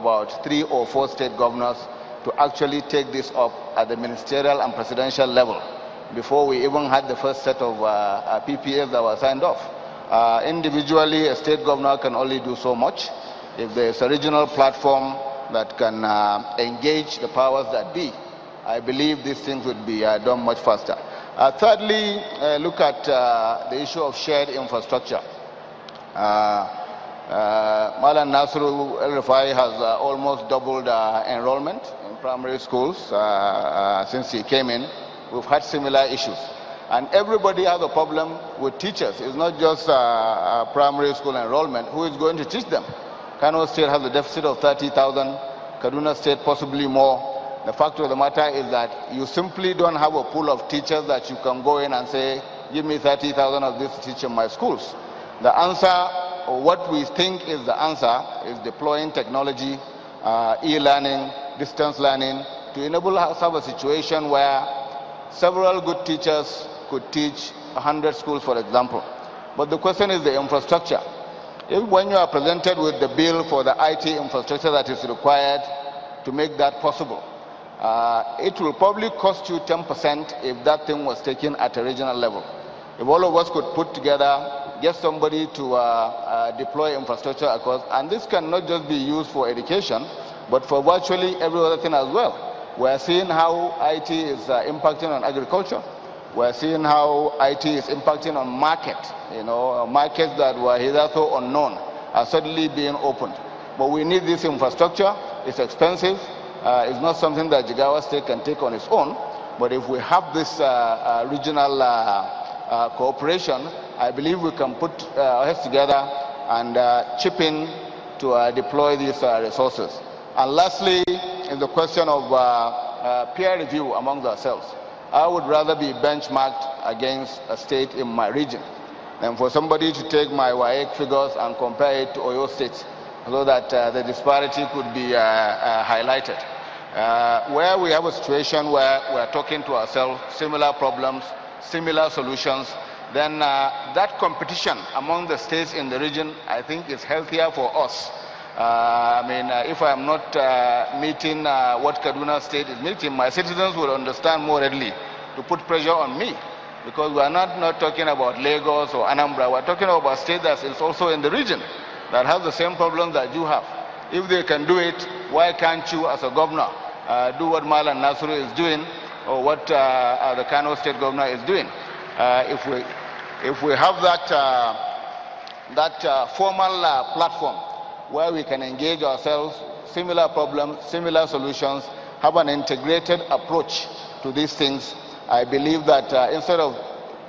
about 3 or 4 state governors to actually take this up at the ministerial and presidential level before we even had the first set of PPAs that were signed off. Individually, a state governor can only do so much. If there's a regional platform that can engage the powers that be, I believe these things would be done much faster. Thirdly, look at the issue of shared infrastructure. Malan Nasru El-Rufai has almost doubled enrollment in primary schools since he came in. We've had similar issues. And everybody has a problem with teachers. It's not just primary school enrollment. Who is going to teach them? Kano State has a deficit of 30,000, Kaduna State possibly more. The fact of the matter is that you simply don't have a pool of teachers that you can go in and say, give me 30,000 of this to teach in my schools. The answer, or what we think is the answer, is deploying technology, e-learning, distance learning, to enable us to have a situation where several good teachers could teach 100 schools, for example. But the question is the infrastructure. When you are presented with the bill for the IT infrastructure that is required to make that possible, it will probably cost you 10% if that thing was taken at a regional level. If all of us could put together, get somebody to deploy infrastructure across, and this can not just be used for education, but for virtually every other thing as well. We're seeing how IT is impacting on agriculture. We're seeing how IT is impacting on market. Markets that were hitherto unknown are suddenly being opened. But we need this infrastructure. It's expensive. It's not something that Jigawa State can take on its own. But if we have this regional cooperation, I believe we can put our heads together and chip in to deploy these resources. And lastly, in the question of peer review among ourselves, I would rather be benchmarked against a state in my region than for somebody to take my WAEC figures and compare it to Oyo State, so that the disparity could be highlighted. Where we have a situation where we're talking to ourselves, similar problems, similar solutions, then that competition among the states in the region, I think, is healthier for us. If I'm not meeting what Kaduna State is meeting, my citizens will understand more readily to put pressure on me, because we are not talking about Lagos or Anambra. We're talking about a state that is also in the region that has the same problems that you have. If they can do it, why can't you, as a governor, do what Malan Nasru is doing, or what the Kano State governor is doing? If we have that formal platform where we can engage ourselves, similar problems, similar solutions, have an integrated approach to these things, I believe that instead of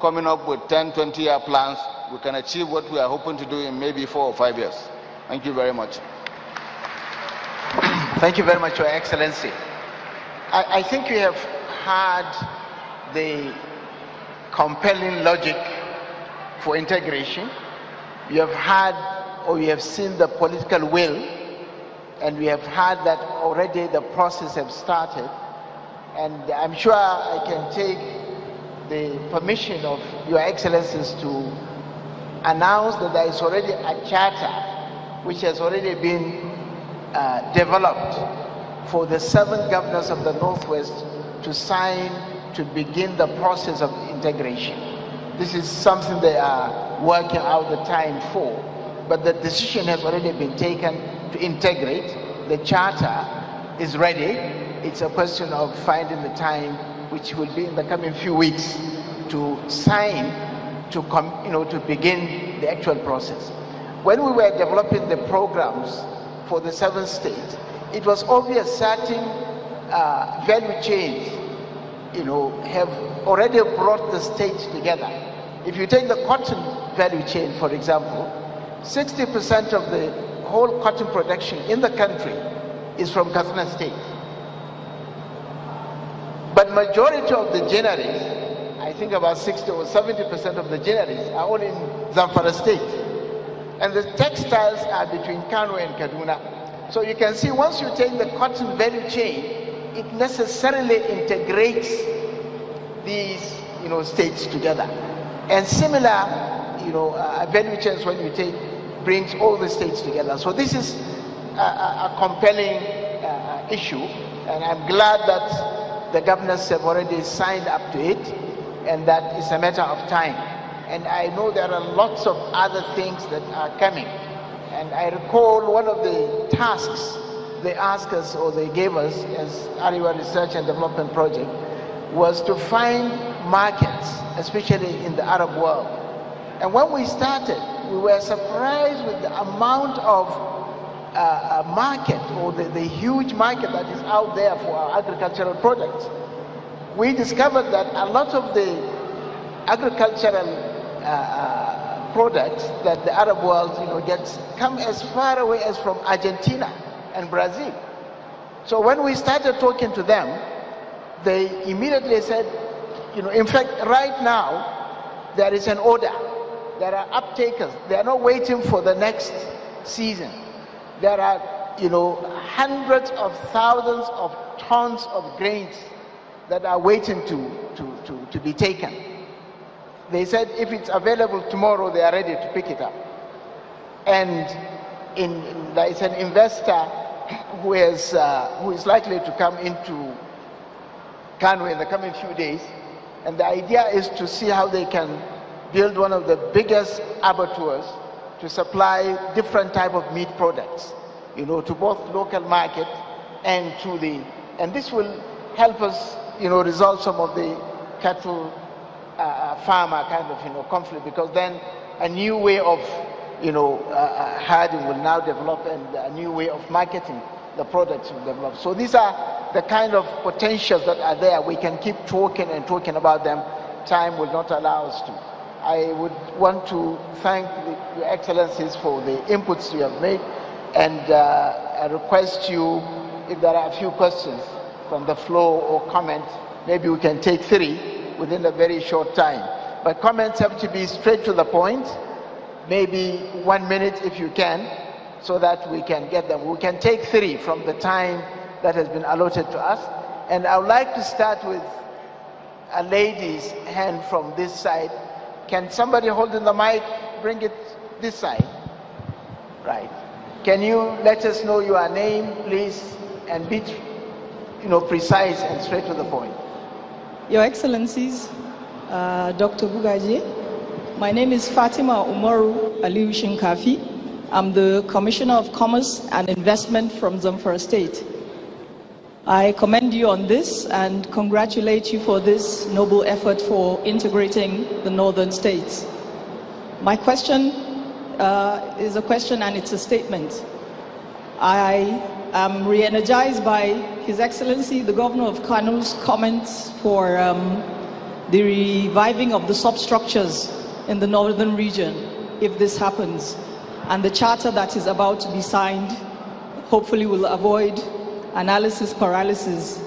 coming up with 10, 20-year plans, we can achieve what we are hoping to do in maybe 4 or 5 years. Thank you very much. Thank you very much, Your Excellency. I think we have had the compelling logic for integration. We have had, or we have seen the political will, and we have had that already the process has started. And I'm sure I can take the permission of Your Excellencies to announce that there is already a charter which has already been developed for the 7 governors of the Northwest to sign to begin the process of integration. This is something they are working out the time for, but the decision has already been taken to integrate. The charter is ready. It's a question of finding the time, which will be in the coming few weeks, to sign, to begin the actual process. When we were developing the programs for the 7 states, it was obvious certain value chains, have already brought the states together. If you take the cotton value chain, for example, 60% of the whole cotton production in the country is from Kaduna State. But majority of the generaries, I think about 60 or 70% of the generaries, are all in Zamfara State. And the textiles are between Kano and Kaduna. So you can see, once you take the cotton value chain, it necessarily integrates these states together. And similar value chains, when you take, brings all the states together. So this is a compelling issue, and I'm glad that the governors have already signed up to it, and that it's a matter of time. And I know there are lots of other things that are coming. And I recall one of the tasks they asked us, or they gave us as Ariwa Research and Development Project, was to find markets, especially in the Arab world. And when we started, we were surprised with the amount of market, or the huge market that is out there for our agricultural products. We discovered that a lot of the agricultural products that the Arab world gets come as far away as from Argentina and Brazil. So when we started talking to them, they immediately said, in fact, right now there is an order. There are uptakers. They are not waiting for the next season. There are, hundreds of thousands of tons of grains that are waiting to be taken. They said if it's available tomorrow, they are ready to pick it up. And there is an investor who is likely to come into Kano in the coming few days. And the idea is to see how they can build one of the biggest abattoirs to supply different type of meat products, to both local market and and this will help us, resolve some of the cattle farmer kind of, conflict, because then a new way of, herding will now develop, and a new way of marketing the products will develop. So these are the kind of potentials that are there. We can keep talking and talking about them. Time will not allow us to. I would want to thank Your Excellencies for the inputs you have made, and I request you, if there are a few questions from the floor or comments, maybe we can take 3 within a very short time. But comments have to be straight to the point, maybe 1 minute if you can, so that we can get them. We can take 3 from the time that has been allotted to us. And I would like to start with a lady's hand from this side. Can somebody holding the mic bring it this side? Right. Can you let us know your name, please, and be, precise and straight to the point? Your Excellencies, Dr. Bugaji, my name is Fatima Umaru Aliu Shinkafi. I'm the Commissioner of Commerce and Investment from Zamfara State. I commend you on this and congratulate you for this noble effort for integrating the northern states. My question is a question and it's a statement. I am re-energized by His Excellency, the Governor of Kano's comments for the reviving of the substructures in the northern region, if this happens. And the charter that is about to be signed hopefully will avoid analysis paralysis,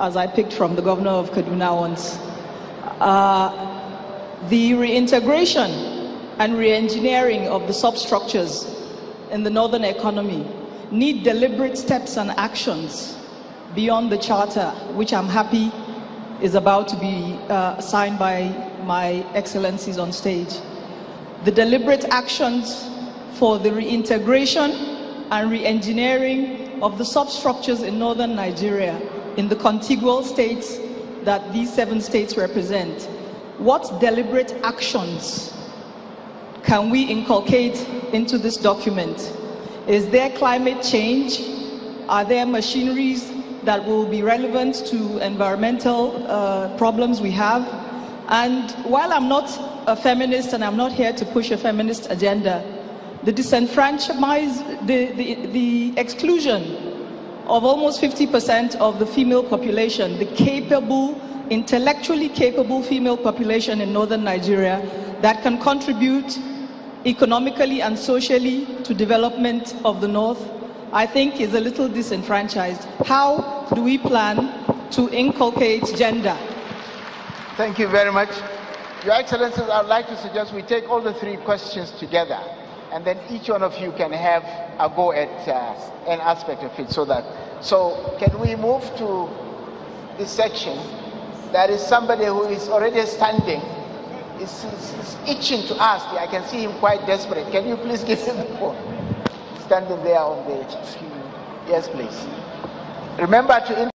as I picked from the Governor of Kaduna once. The reintegration and re-engineering of the substructures in the northern economy need deliberate steps and actions beyond the charter, which I'm happy is about to be signed by my excellencies on stage. The deliberate actions for the reintegration and re-engineering of the substructures in northern Nigeria, in the contiguous states that these 7 states represent. What deliberate actions can we inculcate into this document? Is there climate change? Are there machineries that will be relevant to environmental problems we have? And while I'm not a feminist and I'm not here to push a feminist agenda, the disenfranchisement, the exclusion of almost 50% of the female population, the capable, intellectually capable female population in northern Nigeria that can contribute economically and socially to development of the north, I think is a little disenfranchised. How do we plan to inculcate gender? Thank you very much. Your Excellencies, I would like to suggest we take all the 3 questions together, and then each one of you can have a go at an aspect of it. So can we move to this section? There is somebody who is already standing. Is itching to ask. I can see him quite desperate. Can you please give him the phone? standing there on the screen. Yes, please. Remember to